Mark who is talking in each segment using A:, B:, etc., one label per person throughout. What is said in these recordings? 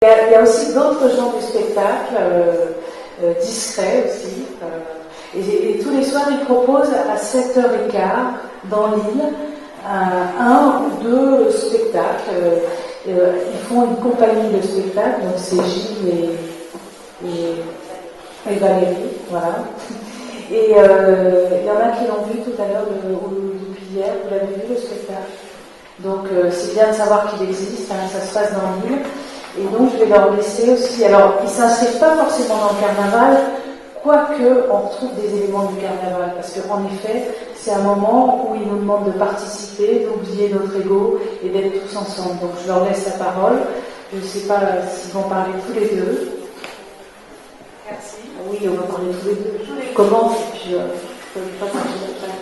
A: Il y a aussi d'autres genres de spectacles, discrets aussi. Et tous les soirs, ils proposent à 7h15 dans l'île un ou deux spectacles. Ils font une compagnie de spectacles, donc c'est Gilles et Valérie, voilà. Et il y en a qui l'ont vu tout à l'heure depuis hier, vous l'avez vu le spectacle. Donc c'est bien de savoir qu'il existe, hein, ça se passe dans l'île. Et donc je vais leur laisser aussi. Alors ils ne s'inscrivent pas forcément dans le carnaval, quoique on retrouve des éléments du carnaval, parce qu'en effet, c'est un moment où ils nous demandent de participer, d'oublier notre ego et d'être tous ensemble. Donc je leur laisse la parole. Je ne sais pas s'ils vont parler tous les deux.
B: Merci.
A: Oui, on va parler tous les deux. Je commence et puis je ne pas parler après.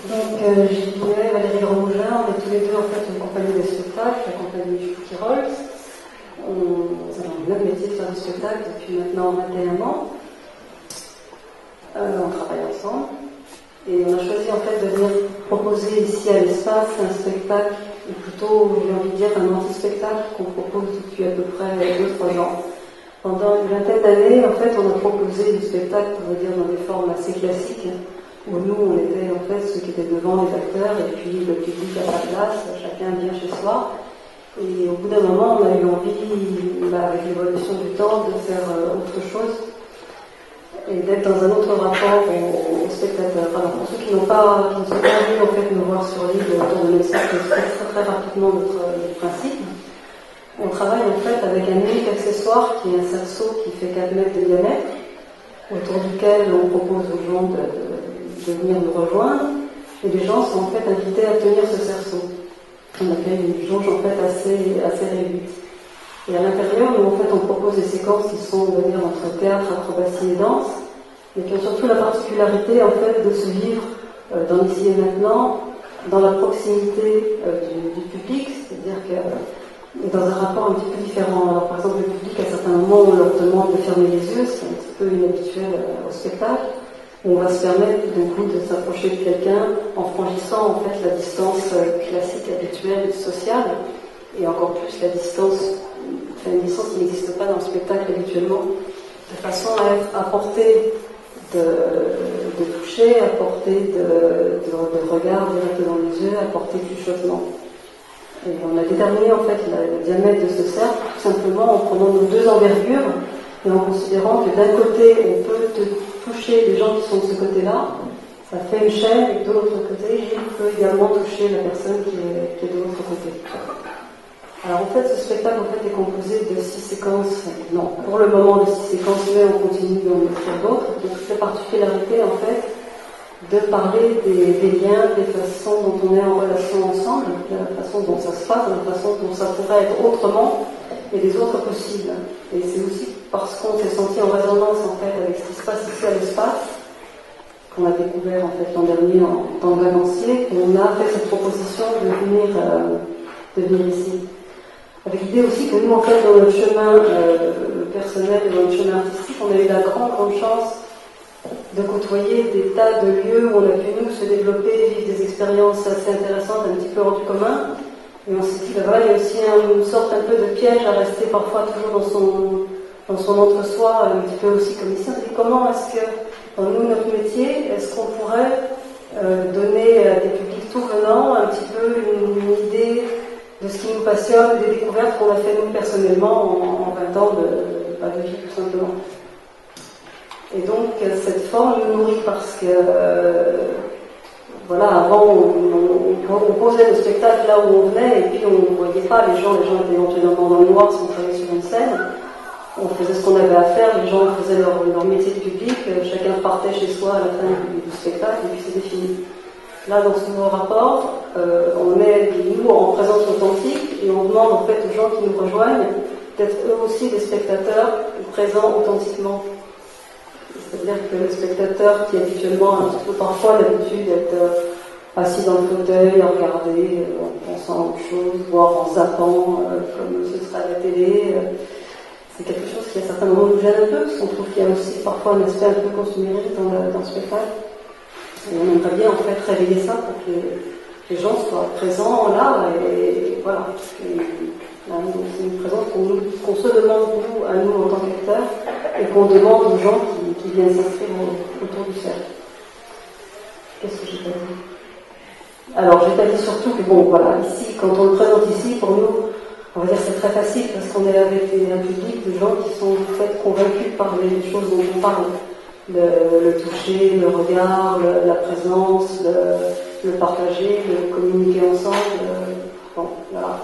B: Donc, Gilles et Valérie Romougin, on est tous les deux en fait une compagnie de spectacle, la compagnie Chouki Rolls. C'est notre métier de faire du spectacle depuis maintenant 21 ans. On travaille ensemble. Et on a choisi en fait de venir proposer ici à l'espace un spectacle, ou plutôt, j'ai envie de dire, un anti-spectacle qu'on propose depuis à peu près 2-3 ans. Pendant une vingtaine d'années, en fait, on a proposé du spectacle, on va dire, dans des formes assez classiques, où nous, on était en fait ceux qui étaient devant les acteurs, et puis le public à sa place, chacun bien chez soi. Et au bout d'un moment, on a eu envie, avec l'évolution du temps, de faire autre chose, et d'être dans un autre rapport aux spectateurs. Alors pour ceux qui ne sont pas venus en fait nous voir sur l'île autour de l'esprit, c'est très rapidement notre principe. On travaille en fait avec un unique accessoire qui est un cerceau qui fait 4 mètres de diamètre, autour duquel on propose aux gens de venir nous rejoindre, et les gens sont en fait invités à tenir ce cerceau. On appelle une jauge en fait assez réduite. Et à l'intérieur, nous en fait on propose des séquences qui sont, on va dire, entre théâtre, acrobatie et danse, mais qui ont surtout la particularité en fait de se vivre dans l'ici et maintenant, dans la proximité du public, c'est-à-dire que dans un rapport un petit peu différent. Alors par exemple le public, à certains moments, on leur demande de fermer les yeux, c'est un petit peu inhabituel au spectacle. On va se permettre d'un coup de s'approcher de quelqu'un en franchissant en fait la distance classique, habituelle, sociale, et encore plus la distance, une distance qui n'existe pas dans le spectacle habituellement, de façon à être à portée de toucher, à portée de regard direct dans les yeux, à portée du chuchotement. Et on a déterminé en fait le diamètre de ce cercle tout simplement en prenant nos 2 envergures et en considérant que d'un côté on peut toucher les gens qui sont de ce côté-là, ça fait une chaîne, et de l'autre côté il peut également toucher la personne qui est de l'autre côté. Alors en fait ce spectacle en fait est composé de 6 séquences, non pour le moment de 6 séquences, mais on continue d'en écrire d'autres. Donc toute la particularité en fait de parler des liens, des façons dont on est en relation ensemble, de la façon dont ça se passe, de la façon dont ça pourrait être autrement, et des autres possibles. Et c'est aussi parce qu'on s'est senti en résonance en fait avec ce qui se passe ici à l'espace, qu'on a découvert en fait l'an dernier dans le Valencier, qu'on a fait cette proposition de venir ici. Avec l'idée aussi que nous en fait dans notre chemin personnel et dans notre chemin artistique, on a eu la grande chance de côtoyer des tas de lieux où on a pu nous se développer, vivre des expériences assez intéressantes, un petit peu hors du commun. Et on s'est dit, ben voilà, il y a aussi une sorte un peu de piège à rester parfois toujours dans son entre-soi, un petit peu aussi comme ici. On s'est dit, comment est-ce que, dans nous, notre métier, est-ce qu'on pourrait donner à des publics tout venant un petit peu une idée de ce qui nous passionne, des découvertes qu'on a fait nous personnellement en 20 ans de vie tout simplement. Et donc cette forme nous nourrit parce que voilà, avant on posait le spectacle là où on venait et puis on ne voyait pas les gens étaient éventuellement dans le noir si on travaillait sur une scène. On faisait ce qu'on avait à faire, les gens faisaient leur métier de public, chacun partait chez soi à la fin du spectacle et puis c'était fini. Là, dans ce nouveau rapport, on est, nous, en présence authentique et on demande en fait aux gens qui nous rejoignent d'être eux aussi des spectateurs présents authentiquement. C'est-à-dire que le spectateur qui habituellement a un petit peu parfois l'habitude d'être assis dans le fauteuil, à regarder, en pensant à autre chose, voire en zappant, comme ce serait à la télé, c'est quelque chose qui à certains moments nous gêne un peu, parce qu'on trouve qu'il y a aussi parfois un aspect un peu consumériste dans le spectacle. Et on aimerait bien en fait réveiller ça pour que les gens soient présents là et voilà. Et Donc c'est une présence qu'on se demande, nous, à nous en tant qu'acteurs, et qu'on demande aux gens qui viennent s'inscrire autour du cercle. Qu'est-ce que j'ai pas dit? Alors, j'ai pas dit surtout que, bon, voilà, ici, quand on le présente ici, pour nous, on va dire c'est très facile, parce qu'on est avec un public de gens qui sont en fait convaincus par les choses dont on parle. Le toucher, le regard, la présence, le partager, le communiquer ensemble. Bon, voilà.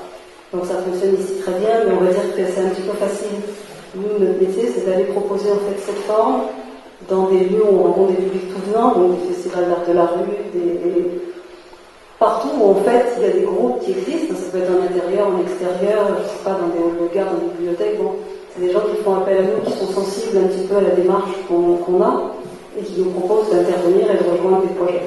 B: Donc ça fonctionne ici très bien, mais on va dire que c'est un petit peu facile. Nous, notre métier, c'est d'aller proposer en fait cette forme dans des lieux où on rencontre des publics tout venant, donc des festivals d'art de la rue, partout où en fait il y a des groupes qui existent, ça peut être en intérieur, en extérieur, je sais pas, dans des halls de gare, dans des bibliothèques, bon, c'est des gens qui font appel à nous, qui sont sensibles un petit peu à la démarche qu'on a, et qui nous proposent d'intervenir et de rejoindre des projets.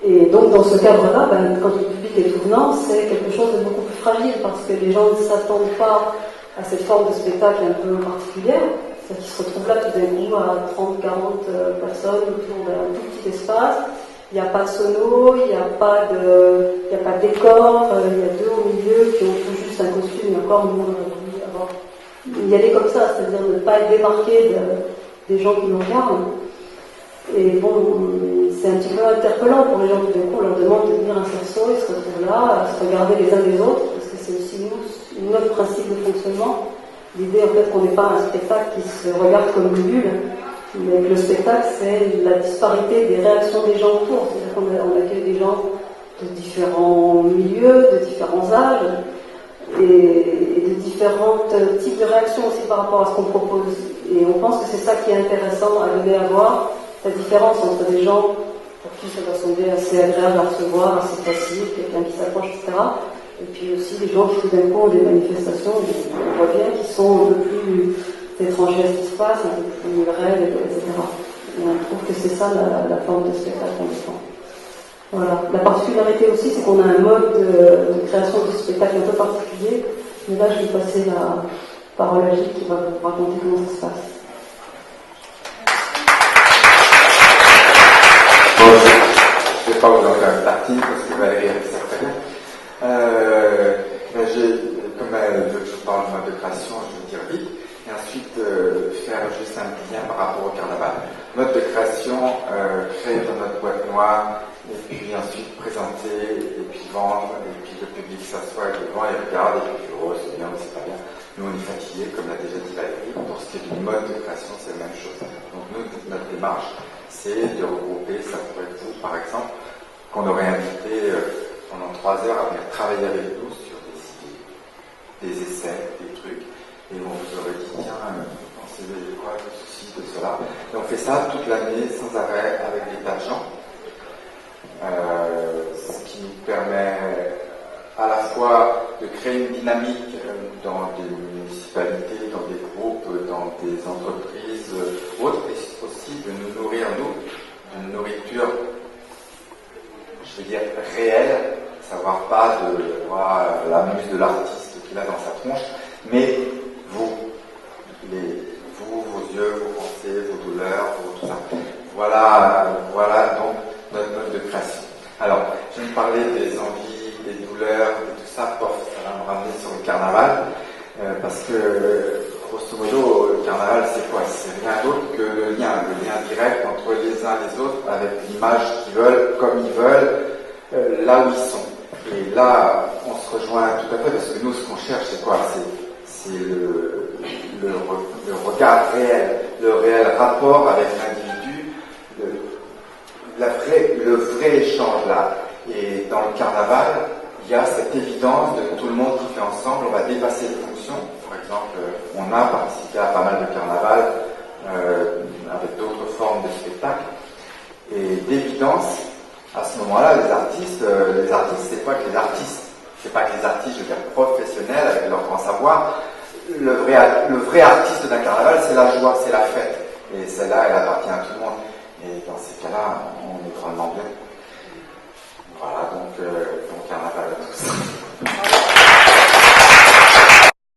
B: Et donc, dans ce cadre-là, quand le public est tout venant, c'est quelque chose de beaucoup plus fragile, parce que les gens ne s'attendent pas à cette forme de spectacle un peu particulière, c'est-à-dire qu'ils se retrouvent là tout d'un coup à 30, 40 personnes autour d'un tout petit espace. Il n'y a pas de sono, il n'y a pas de décor, il y a deux au milieu qui ont tout juste un costume, et encore nous, y aller comme ça, c'est-à-dire ne pas être démarqué des gens qui nous regardent. Et bon, c'est un petit peu interpellant pour les gens qui, du coup, on leur demande de venir à un cerceau, ils se retrouvent là, à se regarder les uns les autres, parce que c'est aussi notre principe de fonctionnement. L'idée, en fait, qu'on n'est pas un spectacle qui se regarde comme une bulle, mais que le spectacle, c'est la disparité des réactions des gens autour. C'est-à-dire qu'on accueille des gens de différents milieux, de différents âges, et de différents types de réactions aussi par rapport à ce qu'on propose. Et on pense que c'est ça qui est intéressant à donner à voir, la différence entre des gens pour qui ça va sembler assez agréable à recevoir, assez facile, quelqu'un qui s'approche, etc. Et puis aussi des gens qui tout d'un coup ont des manifestations, on voit bien, qui sont un peu plus étrangers à ce qui se passe, un peu plus réels, etc. Et on trouve que c'est ça la forme de spectacle qu'on défend. Voilà. La particularité aussi, c'est qu'on a un mode de création de spectacle un peu particulier. Mais là, je vais passer la parole à Gilles qui va vous raconter comment ça se passe.
C: Bon, je ne vais pas vous en faire une tartine parce que Valérie a fait ça très bien. Comme elle veut que je parle de mode de création, je vais dire vite. Et ensuite, faire juste un lien par rapport au carnaval. Mode de création, créé dans notre boîte noire, et puis ensuite présenter, et puis vendre, et puis le public s'assoit devant et regarde, et puis oh, c'est bien ou c'est pas bien. Nous, on est fatigués, comme l'a déjà dit Valérie. Pour ce qui est du mode de création, c'est la même chose. Donc nous, notre démarche, c'est de regrouper, ça pourrait être vous, par exemple, qu'on aurait invité pendant 3 heures à venir travailler avec nous sur des idées, des essais, des trucs, et on vous aurait dit, tiens, pensez de quoi, de ceci, de cela. Et on fait ça toute l'année, sans arrêt, avec des tas de gens. Ce qui nous permet à la fois de créer une dynamique dans des municipalités, dans des groupes, dans des entreprises autres, et aussi de nous nourrir, nous, d'une nourriture, je veux dire, réelle, savoir pas de la muse de l'artiste qu'il a dans sa tronche, mais vous, vos yeux, vos pensées, vos douleurs, tout ça. Voilà donc notre mode de création. Alors, je vais me parler des envies, des douleurs, de tout ça, ça va me ramener sur le carnaval, parce que, grosso modo, le carnaval, c'est quoi? C'est rien d'autre que le lien direct entre les uns et les autres, avec l'image qu'ils veulent, comme ils veulent, là où ils sont. Et là, on se rejoint tout à fait, parce que nous, ce qu'on cherche, c'est quoi? C'est le regard réel, le réel rapport avec l'individu, le vrai échange là. Et dans le carnaval, il y a cette évidence de tout le monde qui fait ensemble, on va dépasser les fonctions. Par exemple, on a participé à pas mal de carnaval avec d'autres formes de spectacles. Et d'évidence, à ce moment-là, les artistes, c'est pas que les artistes. C'est pas que les artistes, je veux dire, professionnels, avec leur grand savoir. Le vrai artiste d'un carnaval, c'est la joie, c'est la fête. Et celle-là, elle appartient à tout le monde. Et dans ces cas-là, on est grandement bien. Voilà, donc, bon carnaval à tous.